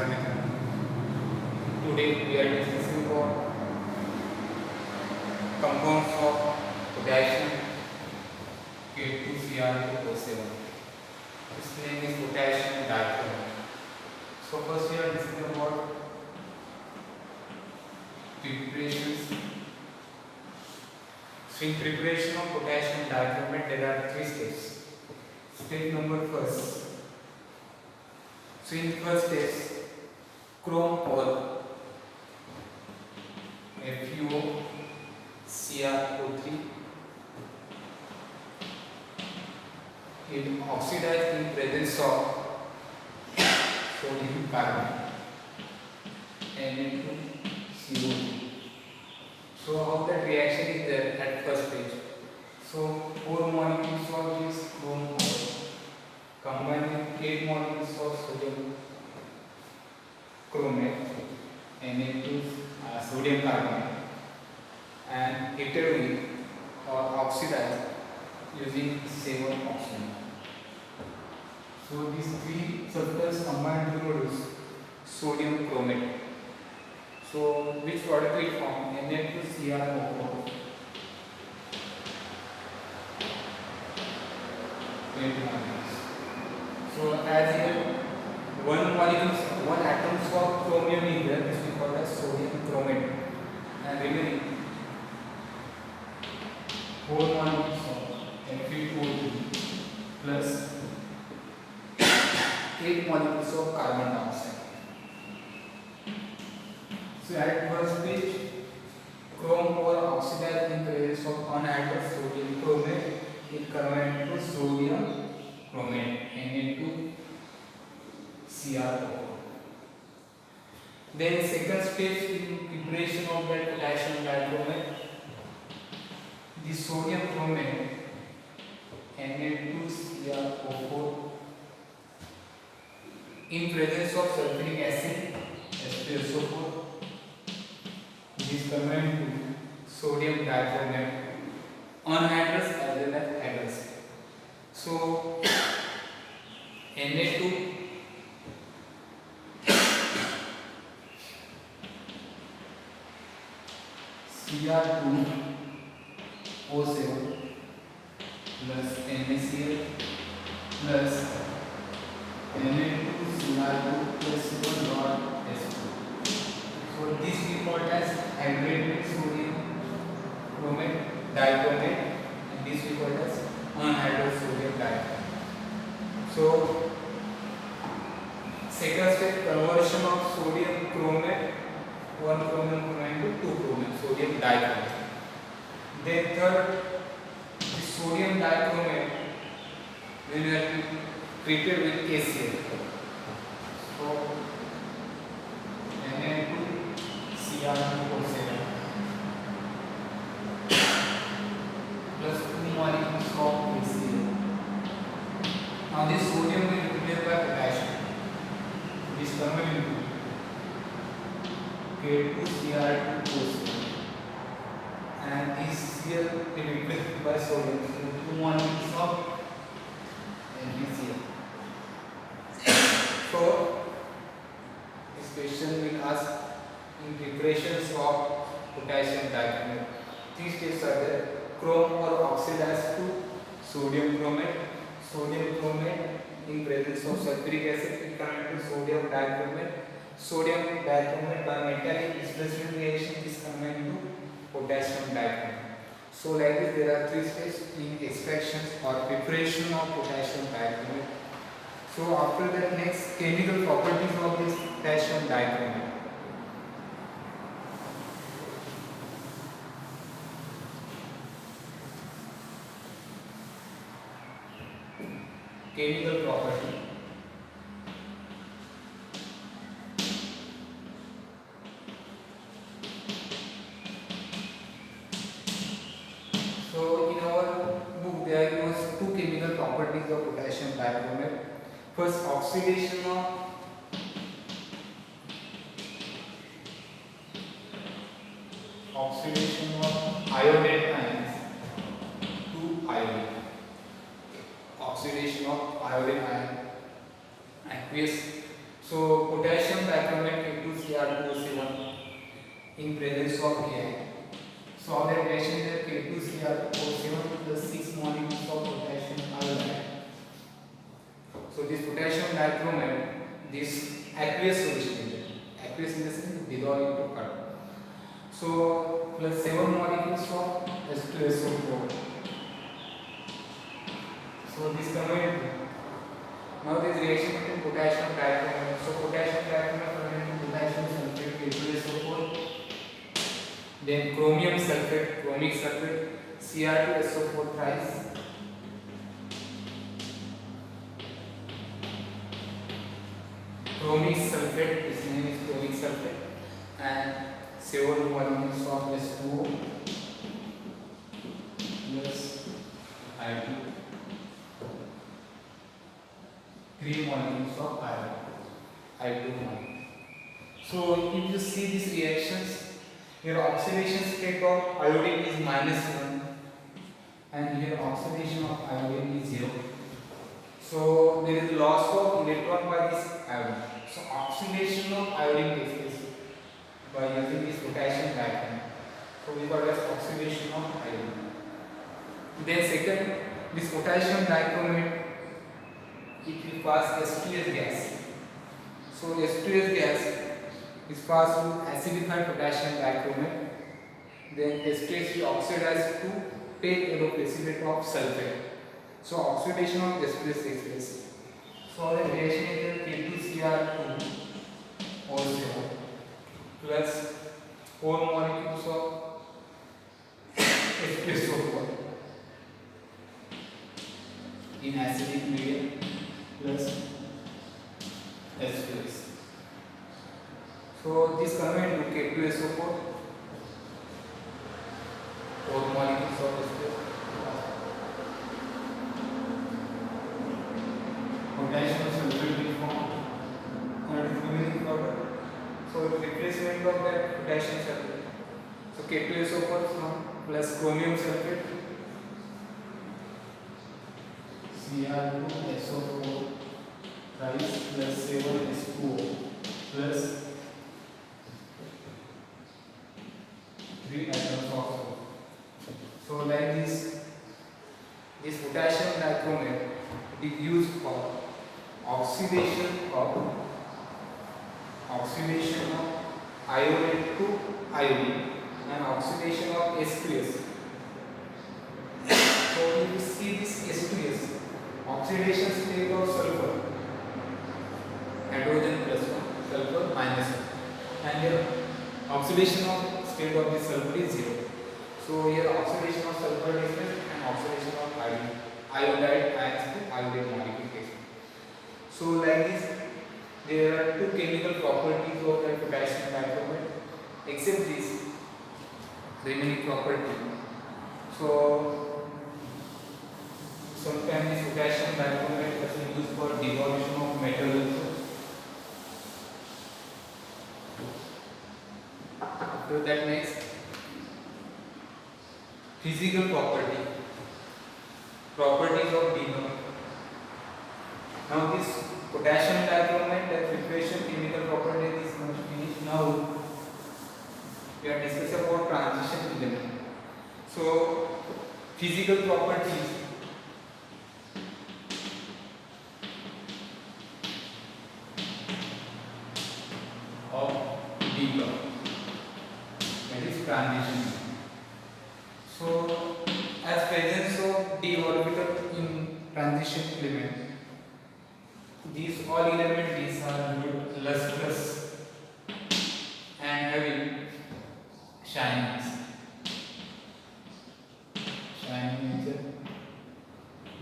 Today we are discussing about compounds of potassium K2Cr2O7. Its name is potassium dichromate. So first we are discussing about preparations. So in preparation of potassium dichromate there are three steps. Step number first. So in first step, chrome ore FeCrO3 is oxidized in presence of sodium carbonate Na2CO2. So how that reaction is there at first stage. So 4 molecules of this chrome ore combined with 8 molecules of sodium chromate Na2 sodium carbonate and heated with or oxidized using 7 oxygen. So these three substances combined to produce sodium chromate. So which product will form? Na2CrO4. So as here one atoms of chromium is there, this we call as sodium chromate, and remaining 4 molecules of Fe2O3 plus 8 molecules of carbon dioxide. So at first stage, chrome ore oxidized in presence of anhydrous sodium chromate, it converted to sodium chromate Na2CrO4. Then second stage in preparation of that potassium dichromate, the sodium chromate Na2CrO4 in presence of sulfuric acid H2SO4 is converted to sodium dichromate anhydrous as well as hydrous. So Na2 Cr2O7 plus NaCl plus Na2Cr2 plus 1 dot H2. So this we call as hydrated sodium chromate dichromate, and this we call as anhydrous sodium dichromate. So second step, conversion of sodium chromate, one chromium chromate to two chromium sodium dichromate. Then third, the sodium dichromate will be treated with KCl. So Na2Cr2O7 plus 2 molecules of KCl. Now this sodium will be replaced by potassium. This converted into K2Cr2O7 and this Cl will be replaced by sodium. So 2 molecules of NaCl. So this question will ask in preparations of potassium dichromate. Three steps are there. Chrome ore oxidized to sodium chromate. Sodium chromate in presence of sulfuric acid will convert to sodium dichromate. Sodium dichromate by metallic displacement reaction is converted to potassium dichromate. So like this there are three steps in extraction or preparation of potassium dichromate. So after that, next chemical properties of this potassium dichromate. Chemical property. So in our book there are two chemical properties of potassium dichromate. First, oxidation of iodine ions to iodine. Oxidation of iodine ion aqueous So potassium dichromate K2Cr2O7 in presence of Ai. So our reaction is K2Cr2O7 plus 6 molecules of potassium iodide. So this potassium dichromate, this aqueous solution, aqueous in the sense dissolved into carbon. So plus 7 molecules of H2SO4. So this combined. Now this reaction between potassium dichromate. So potassium dichromate contains potassium sulfate K2SO4. Then chromium sulfate, chromic sulfate Cr2SO4 thrice. Chromic sulfate, its name is chromic sulfate, and 7 molecules of H2O plus I2, 3 molecules of iron, I2 molecule. So if you see these reactions, your oxidation state of iodine is -1 and here oxidation of iodine is 0. So there is loss of electron by this iodine. So oxidation of iodine takes place by using this potassium dichromate. So we call it as oxidation of iodine. Then second, this potassium dichromate, it will pass H2S gas. So H2S gas is passed with acidified potassium dichromate. Then H2S will oxidize to take yellow precipitate of sulfate. So oxidation of H2S takes place. So the reaction is K2Cr2O7 plus 4 molecules of H2SO4 in acidic medium plus H2S. So this convert to K2SO4, 4 molecules of H2S. Potassium sulfate will form and fuming powder. So replacement of that potassium sulfate. So K2SO4 plus chromium sulfate Cr2SO4 thrice plus 7H2O plus 3 atoms of sulfur. So like this potassium dichromate is used for oxidation of iodine to iodine and oxidation of H2S. So if you see this H2S, oxidation state of sulfur, hydrogen plus 1, sulfur minus 1, and here oxidation of state of this sulfur is 0. So here oxidation of sulfur is and oxidation of iodide ions to iodine molecule. So like this, there are two chemical properties of the potassium dichromate, except this remaining property. So sometimes this potassium dichromate is used for dissolution of metal also. So that makes physical properties of dissolution. Now this potassium dichromate, that preparation chemical property is much finished. Now we are discussing about transition element. So physical properties of d block, that is transition. So as presence of d orbital in transition element, these all elements, these are lustrous and having shiny nature.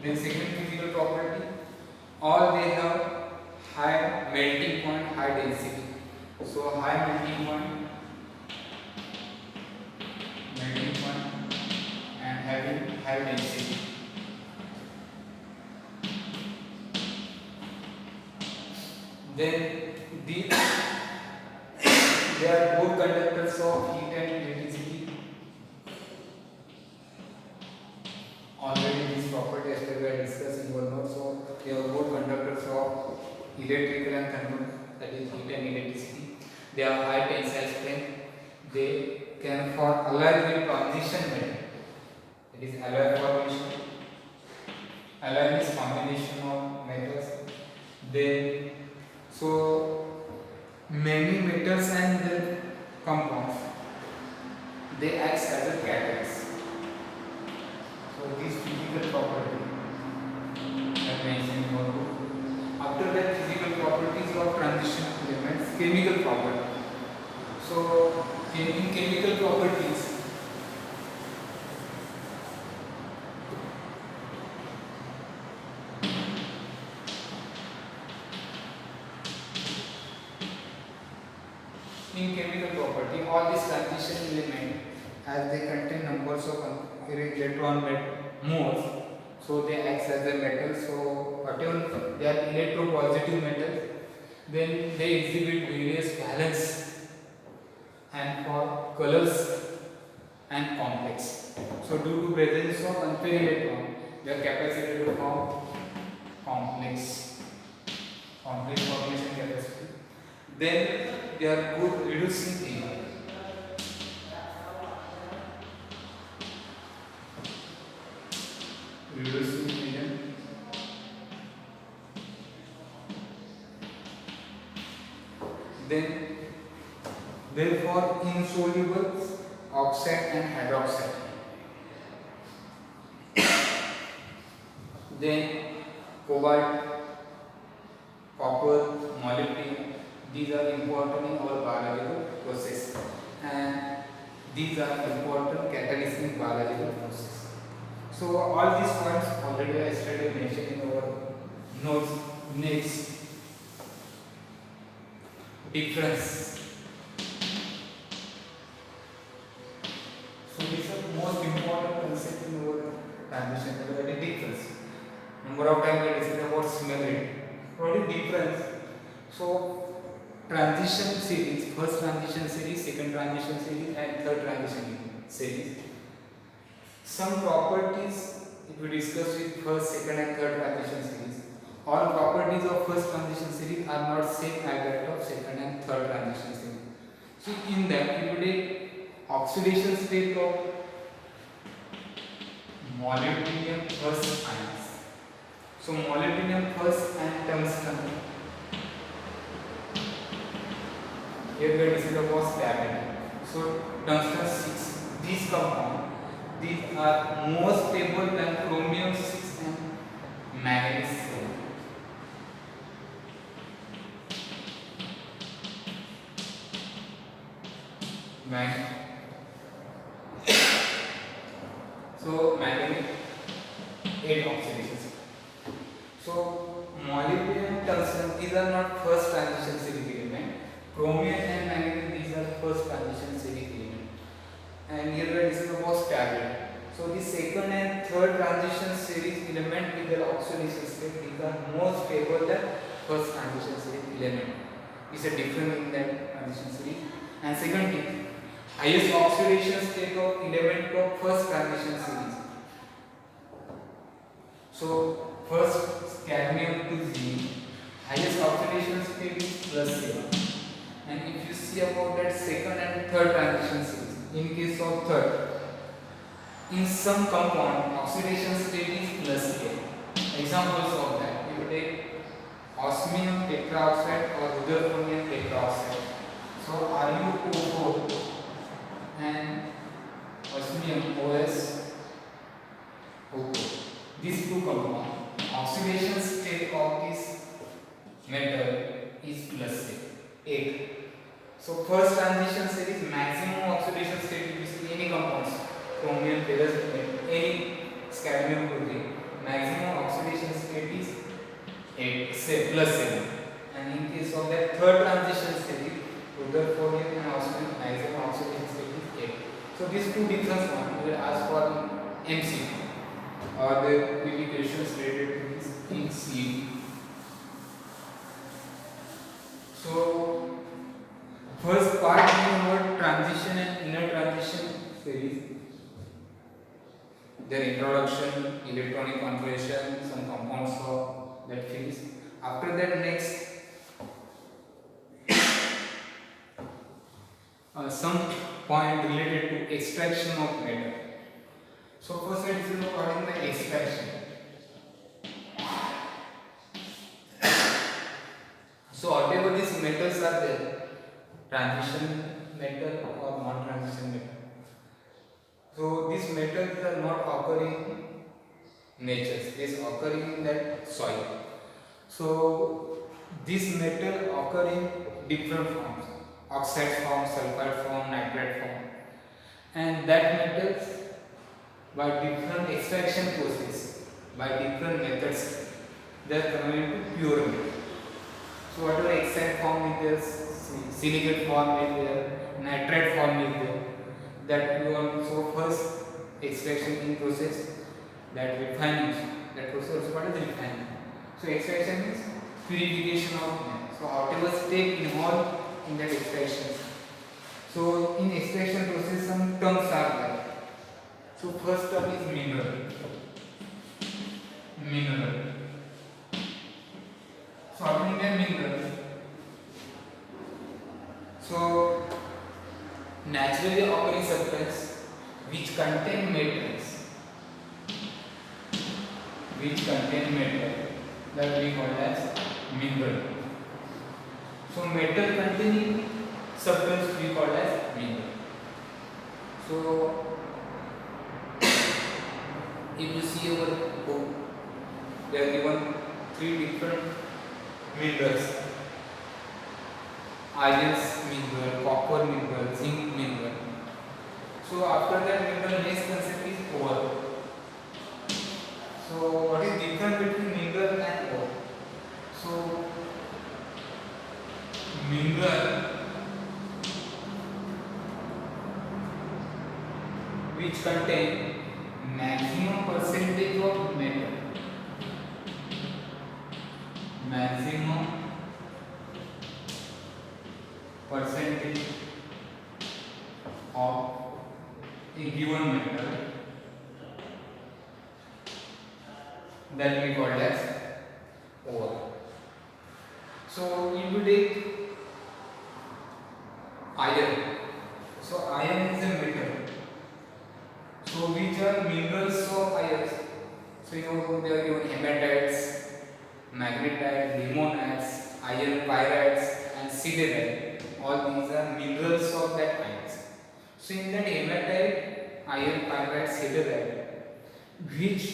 Then second physical property, all they have high melting point, high density. So high melting point and having high density. Then they are both conductors of heat and electricity. Already this property yesterday we are discussing one more. So they are both conductors of electrical and thermal they have high tensile strength. They can for alloy with transition metal. It is alloy formation. Alloy is combination of metals. Then so many metals and their compounds, they act as a catalyst. So these physical property I mentioned about. After that, physical properties of transition elements, chemical property. So in chemical properties, all these transition elements, as they contain numbers of electron moles, so they act as a metal. So whatever they are electropositive metals, then they exhibit various valence and for colors and complex. So due to presence of unpaired electron, they are capacity to form complex formation capacity. Then they are good reducing agent. Reducing agent. Then therefore insoluble oxide and hydroxide. Then cobalt, copper, molybdenum, these are important in our biological process, and these are important catalysts in biological process. So all these points already yesterday mentioned in our notes. Next, difference. So these are most important concept in our transition. That is difference. Number of times we discussed about similarity. What is difference? So transition series, first transition series, second transition series, and third transition series. Some properties, if we discuss with first, second, and third transition series, all properties of first transition series are not same as that of second and third transition series. So in that, we will take oxidation state of molybdenum first ions. So molybdenum first and tungsten. Here we are discussing about stability. So tungsten 6. These compounds, these are more stable than chromium 6 and manganese 7. So manganese 8 oxidations. So molybdenum, tungsten, these are not first transition series element. Chromium and manganese, these are first transition series element. And here we are discussing about stability. So the second and third transition series element with their oxidation state, these are more stable than first transition series element. It's a difference in that transition series. And second thing, highest oxidation state of element of first transition series. So first cadmium to zinc, highest oxidation state is +7. And if you see about that second and third transition series, in case of third, in some compound oxidation state is +8. Examples of that, you take osmium tetraoxide or rutherfordium tetraoxide. So RuO4 and osmium OsO4. These two compounds, oxidation state of this metal is +8. So first transition series, maximum oxidation state you see any compounds, chromium, ferrous, any cadmium could be, maximum oxidation state is 8, say +7. And in case of that third transition series, rutherfordium and osmium, maximum oxidation state is 8. So these two different ones we will ask for MCQ, or there will be questions related to this in CET. So first part we about transition and inner transition series, their introduction, electronic configuration, some compounds of that phase. After that, next some point related to extraction of metal. So first it is regarding the extraction. So whatever these metals are there, transition metal or non-transition metal. So these metals are not occurring in nature; these occurring in that soil. So this metal occur in different forms: oxide form, sulfide form, nitrate form, and that metals by different extraction process, by different methods, they are converted to pure metal. So whatever oxide form is there, silicate form is there, nitrate form is there, that we want. So first extraction in process, that refining, that process also called as refining. So extraction is purification of metal. So whatever step involved in that extraction. So in extraction process some terms are there. So first term is mineral. Mineral. So how do you get mineral? So naturally occurring substance which contain metals, that we call as mineral. So metal containing substance we call as mineral. So if you see our book, they are given three different minerals: iron mineral, copper mineral, zinc mineral. So after that mineral, next concept is ore. So what is difference between mineral and ore? So mineral which contain maximum percentage of metal, maximum percentage of a given metal, that we call as ore. So if you take iron, so iron is a metal. So which are minerals of iron? So you know they are given hematites, magnetite, limonites, iron pyrites, and siderite. All these are minerals of that iron. So in that hematite, iron pyrite, siderite, which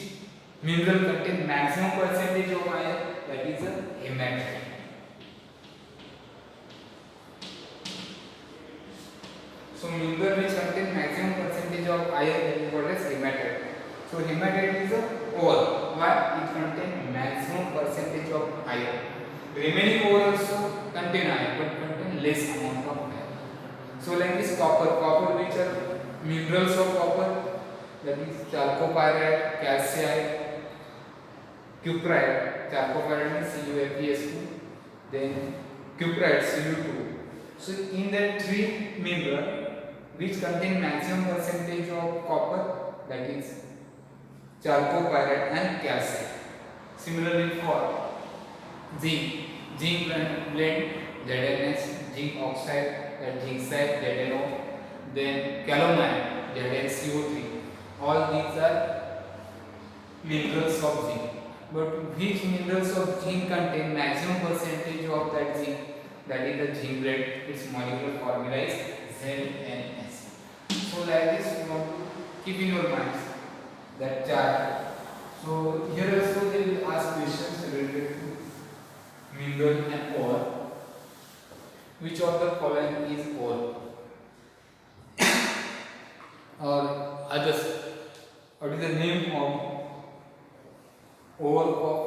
mineral contain maximum percentage of iron? That is a hematite. So mineral which contain maximum percentage of iron, that is called as hematite. So hematite is a ore. Why? It contains maximum percentage of iron. Remaining ore also contain iron, but contain less amount of iron. So like this copper which are minerals of copper, that is chalcopyrite, calcite, cuprite. Chalcopyrite is CuFeS2, then cuprite Cu2. So in that three mineral which contain maximum percentage of copper, that is chalcopyrite and calcite. Similarly for zinc blend ZnS, zinc oxide, that zincite ZnO, then calamine ZnCO3. All these are minerals of zinc. But which minerals of zinc contain maximum percentage of that zinc? That is the zinc blend. Its molecular formula is ZnS. So like this you want to keep in your minds that chart. So here also they will ask questions related to mineral and ore. Which of the following is ore? Or others, what is the name of ore of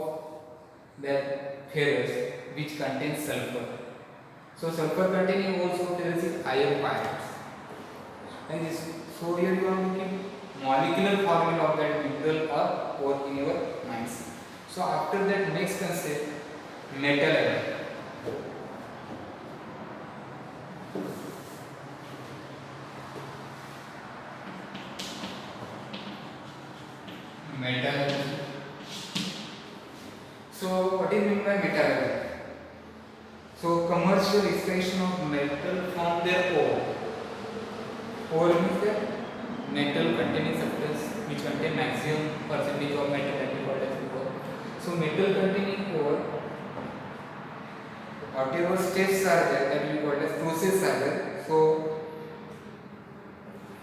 that ferrous which contains sulfur? So sulfur containing ores of ferrous is iron pyrites. Like this. So here you want to keep molecular formula of that mineral or ore in your minds. So after that, next concept, metal alloy. Metal alloy. So what is meant by metal alloy? So commercial extraction of metal from their ore. Ore means the metal containing substance which contain maximum percentage of metal, that we call as ore. So metal containing ore, whatever steps are there, that we call as process are there. So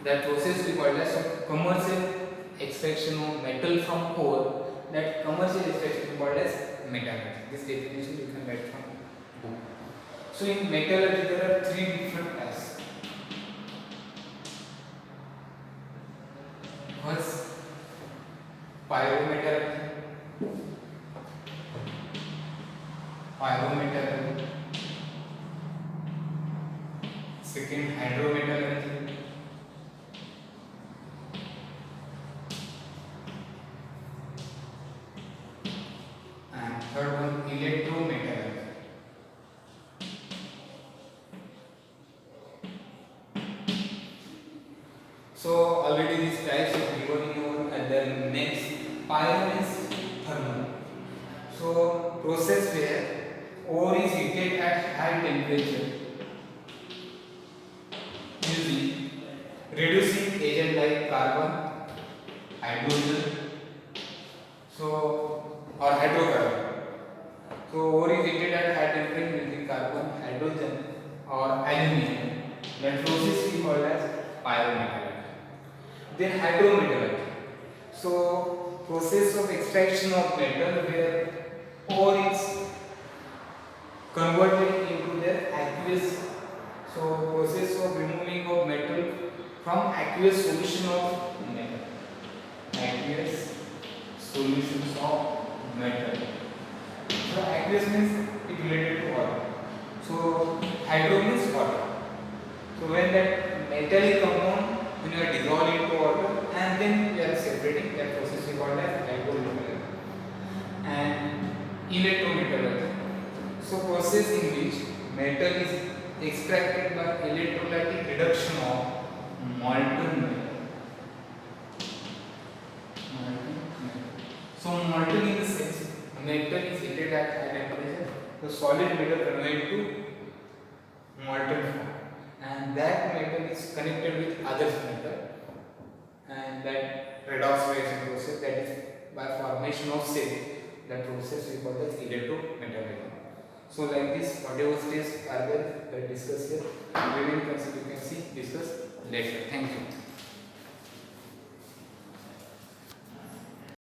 that process we call as commercial extraction of metal from ore. That commercial extraction we call as metallurgy. This definition you can write from book. So in metallurgy there are three different types. First, pyrometallurgy. Pyrometallurgy. Second, hydrometallurgy. And third one, electrometallurgy. So already these types of given in your and then next pyro means thermal. So process where ore is heated at high temperature using reducing agent like carbon, hydrogen, so or hydrocarbon. So ore is heated at high temperature using carbon, hydrogen or aluminum. That process we call as pyrometallurgy. Then hydrometallurgy. So process of extraction of metal where ore is converted into their aqueous. So process of removing of metal from aqueous solution of metal. Aqueous solutions of metal. So aqueous means it related to water. So hydro means water. So when that metallic compound when you are dissolving into water and then we are separating, that process we call as hydrometallurgy. And electrometallurgy. So process in which metal is extracted by electrolytic reduction of molten metal. So molten in the sense metal is heated at high temperature, the solid metal converted to molten form, and that metal is connected with other metal, and that redox reaction process, that is by formation of cell, that process we call as electrometallurgy. So like this, whatever steps are there that discuss here, remaining concept you can see discuss later. Thank you.